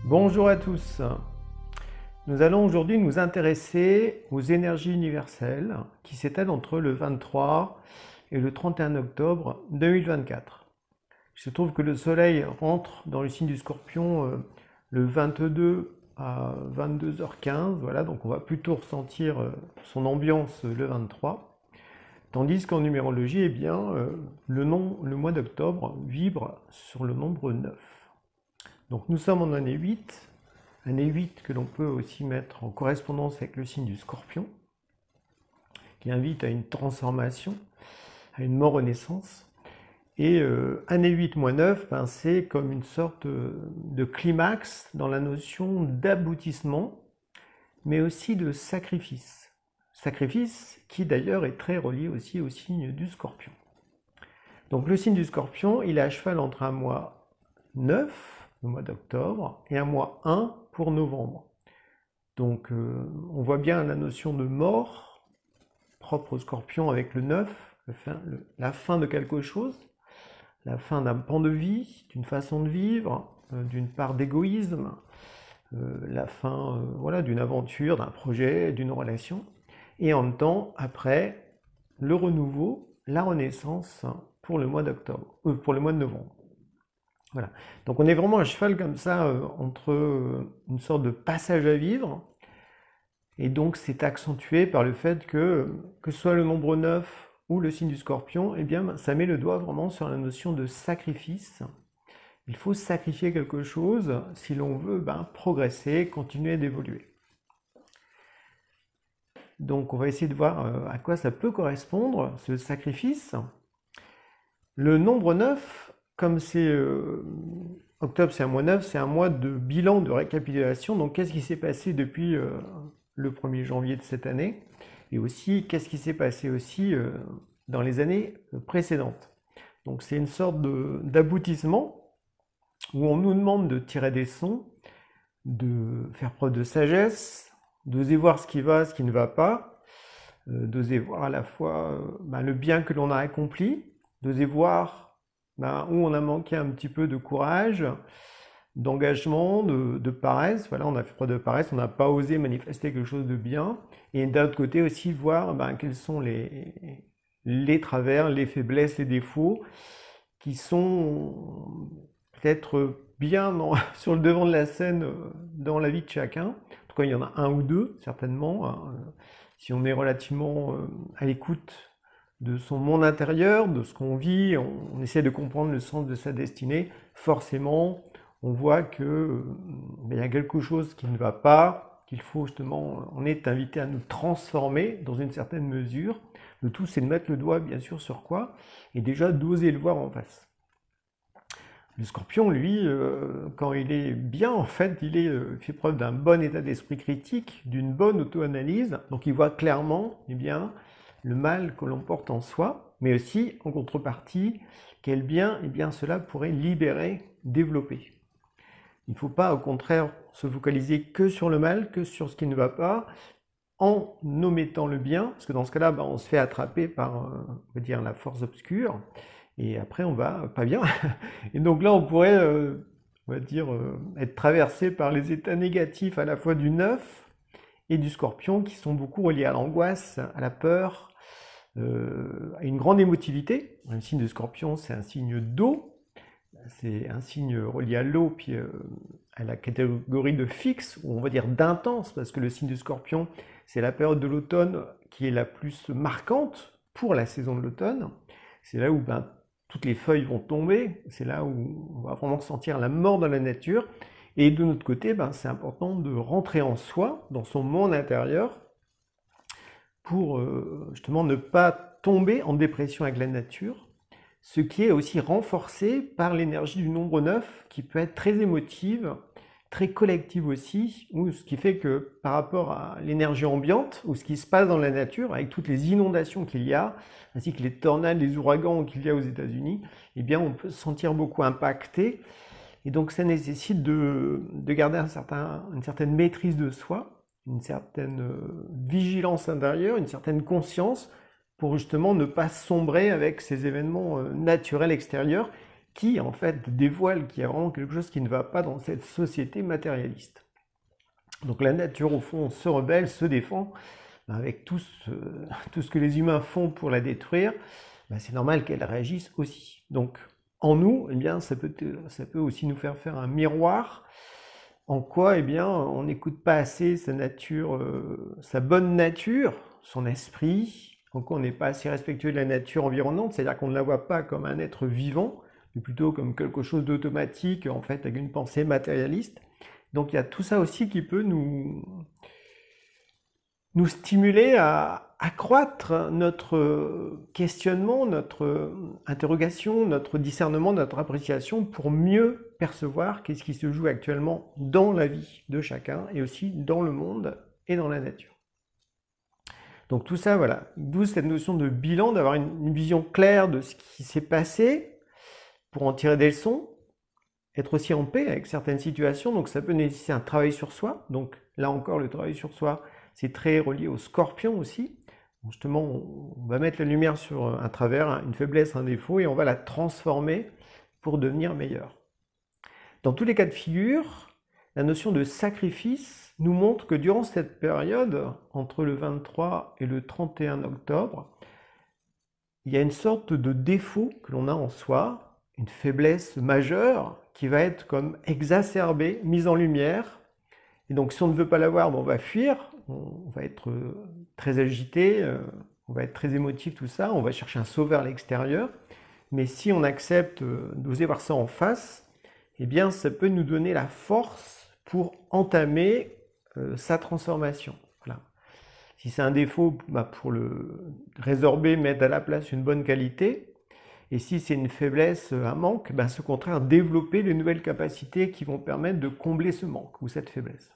Bonjour à tous. Nous allons aujourd'hui nous intéresser aux énergies universelles qui s'étalent entre le 23 et le 31 octobre 2024. Il se trouve que le Soleil rentre dans le signe du Scorpion le 22 à 22h15, voilà, donc on va plutôt ressentir son ambiance le 23. Tandis qu'en numérologie, eh bien, le mois d'octobre vibre sur le nombre 9. Donc nous sommes en année 8 que l'on peut aussi mettre en correspondance avec le signe du Scorpion, qui invite à une transformation, à une mort-renaissance. Et année 8-9, ben, c'est comme une sorte de climax dans la notion d'aboutissement, mais aussi de sacrifice. Sacrifice qui d'ailleurs est très relié aussi au signe du Scorpion. Donc le signe du Scorpion, il est à cheval entre un mois 9, le mois d'octobre, et un mois 1 pour novembre. Donc on voit bien la notion de mort, propre au Scorpion avec le 9, la fin de quelque chose, la fin d'un pan de vie, d'une façon de vivre, d'une part d'égoïsme, la fin voilà, d'une aventure, d'un projet, d'une relation, et en même temps, après, le renouveau, la renaissance pour le mois d'octobre, pour le mois de novembre. Voilà. Donc on est vraiment à cheval comme ça entre une sorte de passage à vivre, et donc c'est accentué par le fait que ce soit le nombre 9 ou le signe du Scorpion, eh bien ça met le doigt vraiment sur la notion de sacrifice. Il faut sacrifier quelque chose si l'on veut progresser, continuer d'évoluer. Donc on va essayer de voir à quoi ça peut correspondre, ce sacrifice. Le nombre 9, comme c'est octobre, c'est un mois 9, c'est un mois de bilan, de récapitulation. Donc qu'est-ce qui s'est passé depuis le 1er janvier de cette année? Et aussi, qu'est-ce qui s'est passé aussi dans les années précédentes? Donc c'est une sorte d'aboutissement où on nous demande de tirer des leçons, de faire preuve de sagesse, d'oser voir ce qui va, ce qui ne va pas, d'oser voir à la fois le bien que l'on a accompli, d'oser voir où on a manqué un petit peu de courage, d'engagement, de paresse. Voilà, on a fait preuve de paresse, on n'a pas osé manifester quelque chose de bien. Et d'un autre côté aussi voir quels sont les travers, les faiblesses, les défauts qui sont peut-être bien sur le devant de la scène dans la vie de chacun. En tout cas, il y en a un ou deux, certainement. Si on est relativement à l'écoute de son monde intérieur, de ce qu'on vit, on essaie de comprendre le sens de sa destinée, forcément, on voit qu'il y a quelque chose qui ne va pas, qu'il faut justement, on est invité à nous transformer dans une certaine mesure. Le tout, c'est de mettre le doigt, bien sûr, sur quoi, et déjà d'oser le voir en face. Le Scorpion, lui, quand il est bien, en fait, il fait preuve d'un bon état d'esprit critique, d'une bonne auto-analyse, donc il voit clairement, le mal que l'on porte en soi, mais aussi, en contrepartie, quel bien, cela pourrait libérer, développer. Il ne faut pas, au contraire, se focaliser que sur le mal, que sur ce qui ne va pas, en omettant le bien, parce que dans ce cas-là, on se fait attraper par, on va dire, la force obscure, et après on va pas bien. Et donc là, on pourrait, on va dire, être traversé par les états négatifs à la fois du 9 et du Scorpion, qui sont beaucoup reliés à l'angoisse, à la peur, à une grande émotivité. Le signe de Scorpion, c'est un signe d'eau, c'est un signe relié à l'eau, puis à la catégorie de fixe, ou on va dire d'intense, parce que le signe du Scorpion, c'est la période de l'automne qui est la plus marquante pour la saison de l'automne. C'est là où toutes les feuilles vont tomber, c'est là où on va vraiment sentir la mort dans la nature. Et de notre côté, c'est important de rentrer en soi, dans son monde intérieur, pour justement ne pas tomber en dépression avec la nature, ce qui est aussi renforcé par l'énergie du nombre 9, qui peut être très émotive, très collective aussi, ou ce qui fait que par rapport à l'énergie ambiante, ou ce qui se passe dans la nature, avec toutes les inondations qu'il y a, ainsi que les tornades, les ouragans qu'il y a aux États-Unis, eh bien on peut se sentir beaucoup impacté, et donc ça nécessite de garder une certaine maîtrise de soi, une certaine vigilance intérieure, une certaine conscience, pour justement ne pas sombrer avec ces événements naturels extérieurs qui en fait dévoile qu'il y a vraiment quelque chose qui ne va pas dans cette société matérialiste. Donc la nature au fond se rebelle, se défend, avec tout ce que les humains font pour la détruire, c'est normal qu'elle réagisse aussi. Donc en nous, eh bien, ça peut aussi nous faire faire un miroir. En quoi, eh bien, on n'écoute pas assez sa nature, sa bonne nature, son esprit. En quoi on n'est pas assez respectueux de la nature environnante, c'est-à-dire qu'on ne la voit pas comme un être vivant, mais plutôt comme quelque chose d'automatique, en fait, avec une pensée matérialiste. Donc il y a tout ça aussi qui peut nous stimuler à accroître notre questionnement, notre interrogation, notre discernement, notre appréciation pour mieux percevoir qu'est-ce qui se joue actuellement dans la vie de chacun et aussi dans le monde et dans la nature. Donc tout ça, voilà, d'où cette notion de bilan, d'avoir une vision claire de ce qui s'est passé pour en tirer des leçons, être aussi en paix avec certaines situations, donc ça peut nécessiter un travail sur soi. Donc là encore, le travail sur soi, c'est très relié au scorpion aussi. Justement, on va mettre la lumière sur un travers, une faiblesse, un défaut, et on va la transformer pour devenir meilleur. Dans tous les cas de figure, la notion de sacrifice nous montre que durant cette période, entre le 23 et le 31 octobre, il y a une sorte de défaut que l'on a en soi, une faiblesse majeure qui va être comme exacerbée, mise en lumière. Et donc si on ne veut pas la voir, on va fuir, on va être très agité, on va être très émotif, tout ça, on va chercher un sauveur à l'extérieur. Mais si on accepte d'oser voir ça en face, eh bien ça peut nous donner la force pour entamer sa transformation. Voilà. Si c'est un défaut, pour le résorber, mettre à la place une bonne qualité. Et si c'est une faiblesse, un manque, au contraire, développer de nouvelles capacités qui vont permettre de combler ce manque ou cette faiblesse.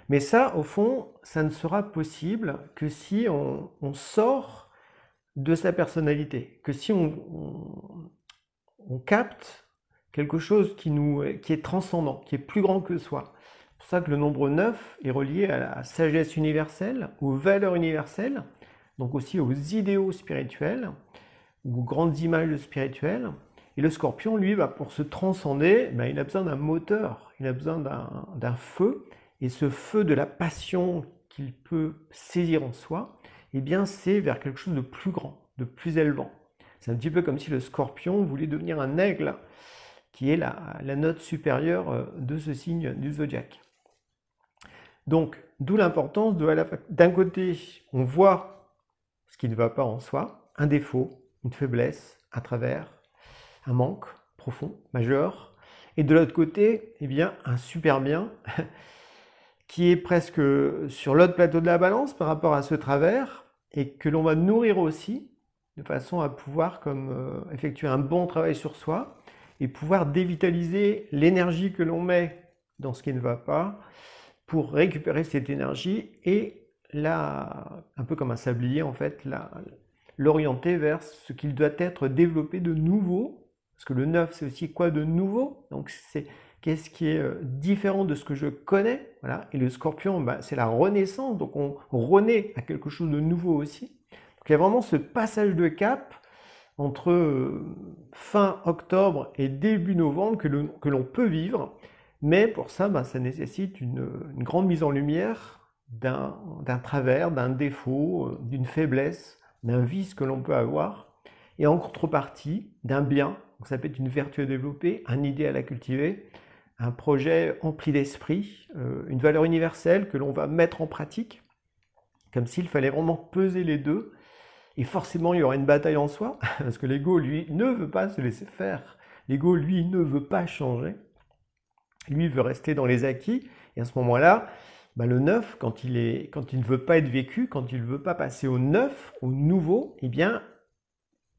Mais ça, au fond, ça ne sera possible que si on sort de sa personnalité, que si on capte quelque chose qui est transcendant, qui est plus grand que soi. C'est pour ça que le nombre 9 est relié à la sagesse universelle, aux valeurs universelles, donc aussi aux idéaux spirituels, ou aux grandes images spirituelles. Et le scorpion, lui, pour se transcender, il a besoin d'un moteur, il a besoin d'un feu. Et ce feu de la passion qu'il peut saisir en soi, eh bien c'est vers quelque chose de plus grand, de plus élevant. C'est un petit peu comme si le scorpion voulait devenir un aigle, qui est la note supérieure de ce signe du zodiaque. Donc, d'où l'importance d'un côté, on voit ce qui ne va pas en soi, un défaut, une faiblesse, un travers, un manque profond, majeur, et de l'autre côté, eh bien, un super bien qui est presque sur l'autre plateau de la balance par rapport à ce travers, et que l'on va nourrir aussi, de façon à pouvoir effectuer un bon travail sur soi, et pouvoir dévitaliser l'énergie que l'on met dans ce qui ne va pas, pour récupérer cette énergie, et là, un peu comme un sablier en fait, l'orienter vers ce qu'il doit être développé de nouveau, parce que le 9 c'est aussi quoi de nouveau, donc c'est qu'est-ce qui est différent de ce que je connais, voilà. Et le scorpion, c'est la renaissance, donc on renaît à quelque chose de nouveau aussi. Donc il y a vraiment ce passage de cap entre fin octobre et début novembre que l'on peut vivre, mais pour ça, ça nécessite une grande mise en lumière d'un travers, d'un défaut, d'une faiblesse, d'un vice que l'on peut avoir, et en contrepartie d'un bien. Donc ça peut être une vertu à développer, un idéal à cultiver, un projet empli d'esprit, une valeur universelle que l'on va mettre en pratique, comme s'il fallait vraiment peser les deux. Et forcément, il y aura une bataille en soi, parce que l'ego, lui, ne veut pas se laisser faire. L'ego, lui, ne veut pas changer. Lui, veut rester dans les acquis. Et à ce moment-là, le 9, quand il ne veut pas être vécu, quand il ne veut pas passer au neuf, au nouveau, eh bien,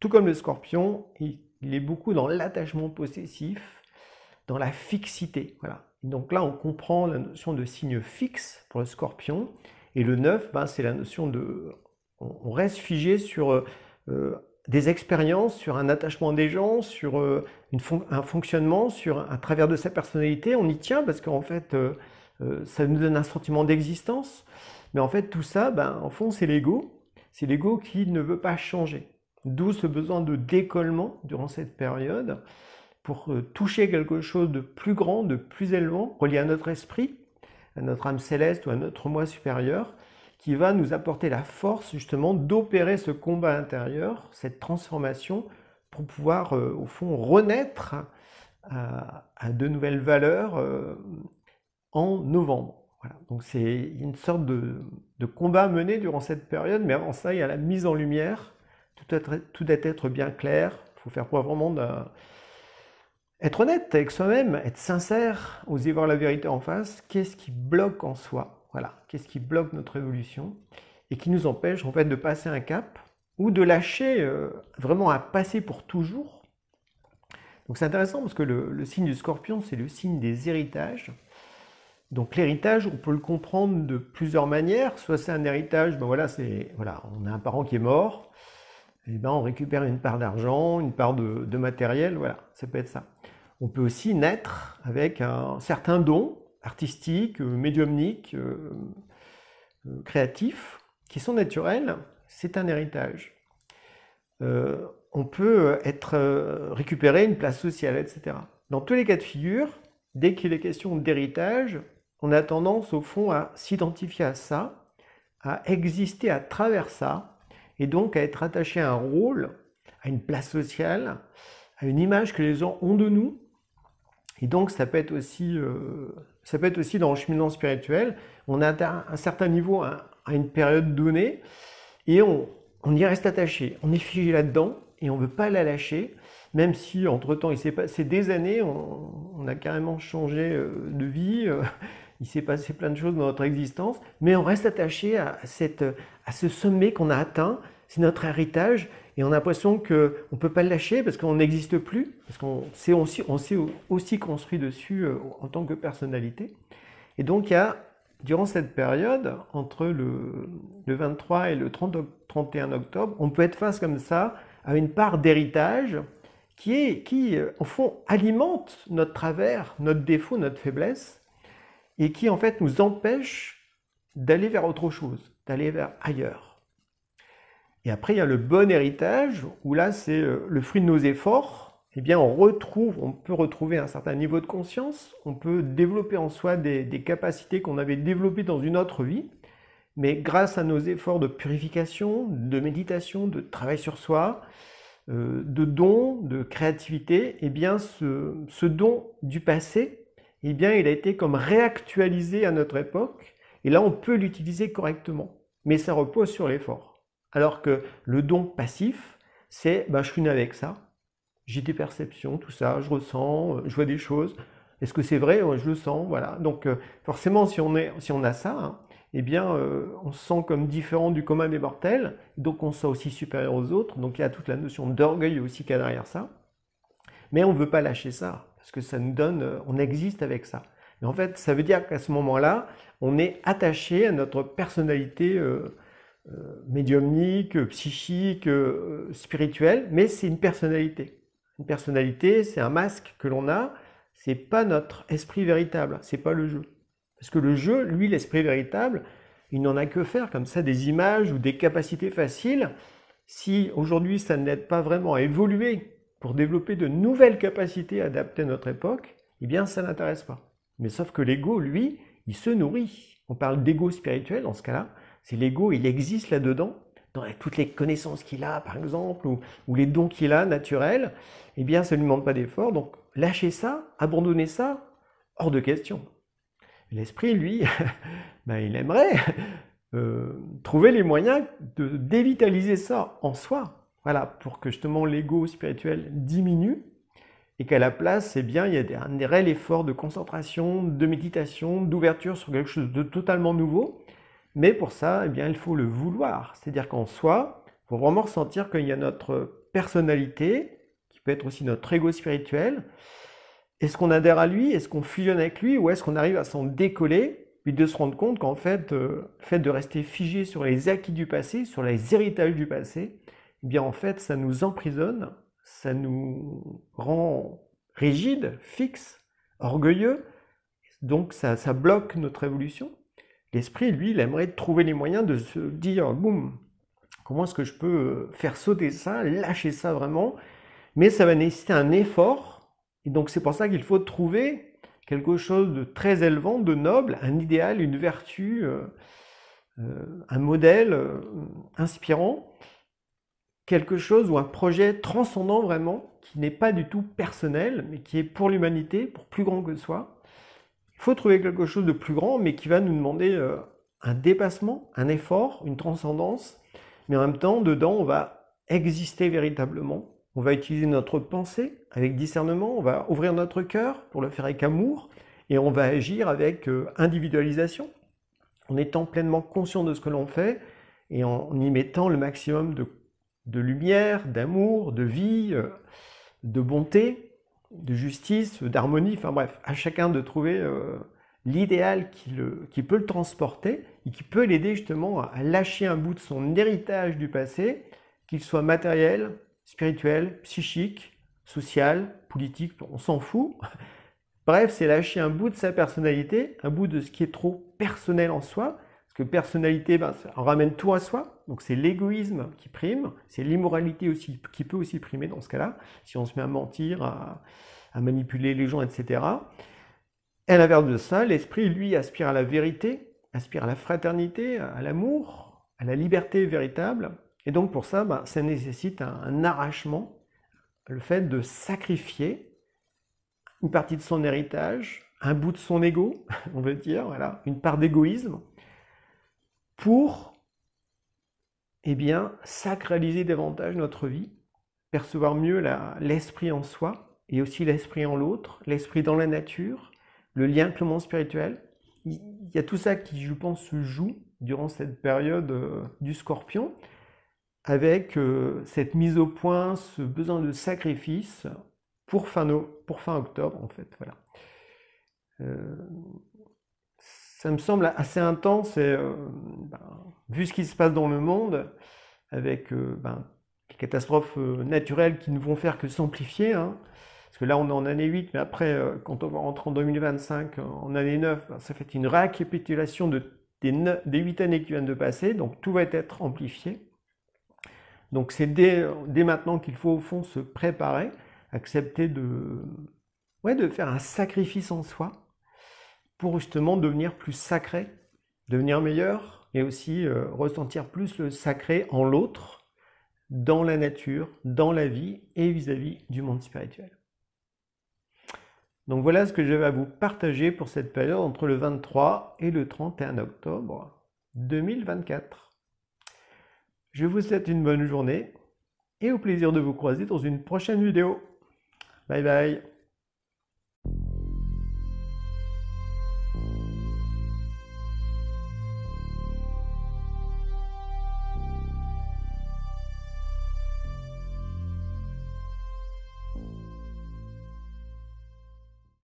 tout comme le scorpion, il est beaucoup dans l'attachement possessif, dans la fixité. Voilà. Et donc là, on comprend la notion de signe fixe pour le scorpion. Et le 9, c'est la notion de... On reste figé sur des expériences, sur un attachement des gens, sur un fonctionnement, sur un travers de sa personnalité. On y tient parce qu'en fait, ça nous donne un sentiment d'existence. Mais en fait, tout ça, en fond, c'est l'ego. C'est l'ego qui ne veut pas changer. D'où ce besoin de décollement durant cette période pour toucher quelque chose de plus grand, de plus élevant, relié à notre esprit, à notre âme céleste ou à notre moi supérieur, qui va nous apporter la force justement d'opérer ce combat intérieur, cette transformation, pour pouvoir au fond renaître à de nouvelles valeurs en novembre. Voilà. Donc c'est une sorte de combat mené durant cette période, mais avant ça, il y a la mise en lumière. Tout doit être bien clair. Il faut faire preuve vraiment être honnête avec soi-même, être sincère, oser voir la vérité en face. Qu'est-ce qui bloque en soi? Voilà. Qu'est-ce qui bloque notre évolution et qui nous empêche en fait de passer un cap ou de lâcher vraiment un passé pour toujours. Donc c'est intéressant parce que le signe du Scorpion, c'est le signe des héritages. Donc l'héritage, on peut le comprendre de plusieurs manières. Soit c'est un héritage, ben voilà, on a un parent qui est mort, et ben on récupère une part d'argent, une part de matériel, voilà, ça peut être ça. On peut aussi naître avec un certain don artistique, médiumnique, créatif, qui sont naturels, c'est un héritage. On peut récupérer une place sociale, etc. Dans tous les cas de figure, dès qu'il est question d'héritage, on a tendance au fond à s'identifier à ça, à exister à travers ça, et donc à être attaché à un rôle, à une place sociale, à une image que les gens ont de nous. Et donc ça peut être aussi dans le cheminement spirituel, on a atteint un certain niveau à une période donnée, et on y reste attaché, on est figé là-dedans, et on ne veut pas la lâcher, même si entre-temps il s'est passé des années, on a carrément changé de vie, il s'est passé plein de choses dans notre existence, mais on reste attaché à ce sommet qu'on a atteint, c'est notre héritage, et on a l'impression qu'on ne peut pas le lâcher parce qu'on n'existe plus, parce qu'on s'est aussi construit dessus en tant que personnalité. Et donc il y a, durant cette période, entre le 23 et le 31 octobre, on peut être face comme ça à une part d'héritage qui, au fond, alimente notre travers, notre défaut, notre faiblesse, et qui, en fait, nous empêche d'aller vers autre chose, d'aller vers ailleurs. Et après, il y a le bon héritage, où là, c'est le fruit de nos efforts. Eh bien, on peut retrouver un certain niveau de conscience, on peut développer en soi des capacités qu'on avait développées dans une autre vie, mais grâce à nos efforts de purification, de méditation, de travail sur soi, de dons, de créativité, eh bien, ce don du passé, eh bien, il a été comme réactualisé à notre époque, et là, on peut l'utiliser correctement. Mais ça repose sur l'effort. Alors que le don passif, c'est je suis né avec ça, j'ai des perceptions, tout ça, je ressens, je vois des choses. Est-ce que c'est vrai? Je le sens, voilà. Donc, forcément, si on a ça, hein, eh bien, on se sent comme différent du commun des mortels, donc on se sent aussi supérieur aux autres. Donc, il y a toute la notion d'orgueil aussi qu'il y a derrière ça. Mais on ne veut pas lâcher ça, parce que ça nous donne, on existe avec ça. Mais en fait, ça veut dire qu'à ce moment-là, on est attaché à notre personnalité médiumnique, psychique, spirituelle, mais c'est une personnalité. Une personnalité, c'est un masque que l'on a, c'est pas notre esprit véritable, c'est pas le jeu. Parce que le jeu, lui, l'esprit véritable, il n'en a que faire comme ça des images ou des capacités faciles. Si aujourd'hui ça n'aide pas vraiment à évoluer pour développer de nouvelles capacités adaptées à notre époque, eh bien ça n'intéresse pas. Mais sauf que l'ego, lui, il se nourrit. On parle d'ego spirituel dans ce cas-là. C'est l'ego, il existe là-dedans, dans toutes les connaissances qu'il a, par exemple, ou les dons qu'il a naturels. Eh bien, ça ne lui demande pas d'effort. Donc, lâcher ça, abandonner ça, hors de question. L'esprit, lui, il aimerait trouver les moyens de dévitaliser ça en soi. Voilà, pour que justement l'ego spirituel diminue et qu'à la place, eh bien, il y a un réel effort de concentration, de méditation, d'ouverture sur quelque chose de totalement nouveau. Mais pour ça, eh bien, il faut le vouloir. C'est-à-dire qu'en soi, il faut vraiment ressentir qu'il y a notre personnalité, qui peut être aussi notre ego spirituel. Est-ce qu'on adhère à lui? Est-ce qu'on fusionne avec lui? Ou est-ce qu'on arrive à s'en décoller? Puis de se rendre compte qu'en fait, le fait de rester figé sur les acquis du passé, sur les héritages du passé, eh bien en fait, ça nous emprisonne, ça nous rend rigides, fixes, orgueilleux, donc ça bloque notre évolution. L'esprit, lui, il aimerait trouver les moyens de se dire, boum, Comment est-ce que je peux faire sauter ça, lâcher ça vraiment? Mais ça va nécessiter un effort. Et donc c'est pour ça qu'il faut trouver quelque chose de très élevant, de noble, un idéal, une vertu, un modèle inspirant, quelque chose ou un projet transcendant vraiment, qui n'est pas du tout personnel, mais qui est pour l'humanité, pour plus grand que soi. Il faut trouver quelque chose de plus grand, mais qui va nous demander un dépassement, un effort, une transcendance, mais en même temps, dedans, on va exister véritablement. On va utiliser notre pensée avec discernement, on va ouvrir notre cœur pour le faire avec amour, et on va agir avec individualisation, en étant pleinement conscient de ce que l'on fait, et en y mettant le maximum de lumière, d'amour, de vie, de bonté, de justice, d'harmonie, enfin bref, à chacun de trouver l'idéal qui peut le transporter et qui peut l'aider justement à lâcher un bout de son héritage du passé, qu'il soit matériel, spirituel, psychique, social, politique, on s'en fout. Bref, c'est lâcher un bout de sa personnalité, un bout de ce qui est trop personnel en soi, parce que personnalité, on ramène tout à soi, donc c'est l'égoïsme qui prime, c'est l'immoralité aussi qui peut aussi primer dans ce cas-là, si on se met à mentir, à manipuler les gens, etc. Et à l'inverse de ça, l'esprit, lui, aspire à la vérité, aspire à la fraternité, à l'amour, à la liberté véritable. Et donc pour ça, ça nécessite un arrachement, le fait de sacrifier une partie de son héritage, un bout de son ego, on veut dire, voilà, une part d'égoïsme, pour sacraliser davantage notre vie, percevoir mieux l'esprit en soi, et aussi l'esprit en l'autre, l'esprit dans la nature, le lien avec le monde spirituel. Il y a tout ça qui, je pense, se joue durant cette période du Scorpion, avec cette mise au point, ce besoin de sacrifice pour fin octobre, en fait. Voilà. Ça me semble assez intense, et vu ce qui se passe dans le monde, avec les catastrophes naturelles qui ne vont faire que s'amplifier, hein, parce que là on est en année 8, mais après, quand on va rentrer en 2025, en année 9, ça fait une récapitulation des 8 années qui viennent de passer, donc tout va être amplifié. Donc c'est dès maintenant qu'il faut au fond se préparer, accepter de faire un sacrifice en soi pour justement devenir plus sacré, devenir meilleur et aussi ressentir plus le sacré en l'autre, dans la nature, dans la vie et vis-à-vis du monde spirituel. Donc voilà ce que j'avais à vous partager pour cette période entre le 23 et le 31 octobre 2024. Je vous souhaite une bonne journée et au plaisir de vous croiser dans une prochaine vidéo. Bye bye.